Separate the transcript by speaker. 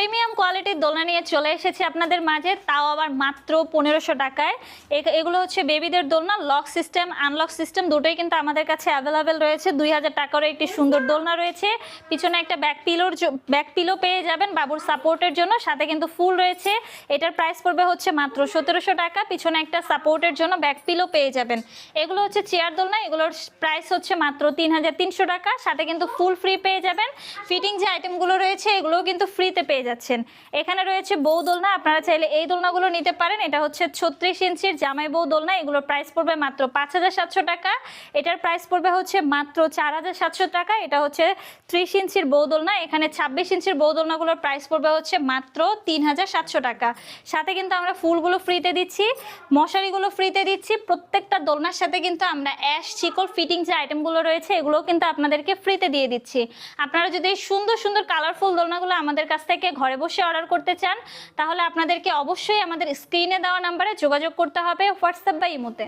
Speaker 1: Premium কোয়ালিটির দোলনা নিয়ে চলে এসেছি আপনাদের মাঝে, তাও আবার মাত্র 1500 টাকায়। এগুলো হচ্ছে বেবিদের দোলনা, লক সিস্টেম আনলক সিস্টেম দুটোই কিন্তু আমাদের কাছে অ্যাভেলেবেল রয়েছে। 2000 টাকারও একটি সুন্দর দোলনা রয়েছে, পিছনে একটা ব্যাক পিলো পেয়ে যাবেন বাবুর সাপোর্টের জন্য, সাথে কিন্তু ফুল রয়েছে। এটার প্রাইস পড়বে হচ্ছে মাত্র 1700 টাকা, পিছনে একটা সাপোর্টের জন্য ব্যাক পিলো পেয়ে যাবেন। এগুলো হচ্ছে চেয়ার দোলনা, এগুলোর প্রাইস হচ্ছে মাত্র 3300 টাকা, সাথে কিন্তু ফুল ফ্রি পেয়ে যাবেন। ফিটিং যে আইটেমগুলো রয়েছে এগুলোও কিন্তু ফ্রিতে পেয়ে যাচ্ছেন। এখানে রয়েছে বউ দোলনা, আপনারা চাইলে এই দোলনাগুলো নিতে পারেন। এটা হচ্ছে 36 ইঞ্চির জামাই বউ দোলনা, এগুলোর প্রাইস পড়বে মাত্র 5700 টাকা। এটার প্রাইস পড়বে হচ্ছে মাত্র 4700 টাকা। এটা হচ্ছে 30 ইঞ্চির বউ দোলনা, এখানে 26 ইঞ্চির বউ দোলনাগুলোর প্রাইস পড়বে হচ্ছে মাত্র 3700 টাকা। সাথে কিন্তু আমরা ফুলগুলো ফ্রিতে দিচ্ছি, মশারিগুলো ফ্রিতে দিচ্ছি। প্রত্যেকটা দোলনার সাথে কিন্তু আমরা অ্যাশ শিকল ফিটিং যে আইটেমগুলো রয়েছে এগুলোও কিন্তু আপনাদেরকে ফ্রিতে দিয়ে দিচ্ছি। আপনারা যদি এই সুন্দর সুন্দর কালারফুল দোলনাগুলো আমাদের কাছ থেকে ঘরে বসে অর্ডার করতে চান, তাহলে আপনাদেরকে অবশ্যই আমাদের স্ক্রিনে দেওয়া নাম্বারে যোগাযোগ করতে হবে, হোয়াটসঅ্যাপ বা ইমোতে।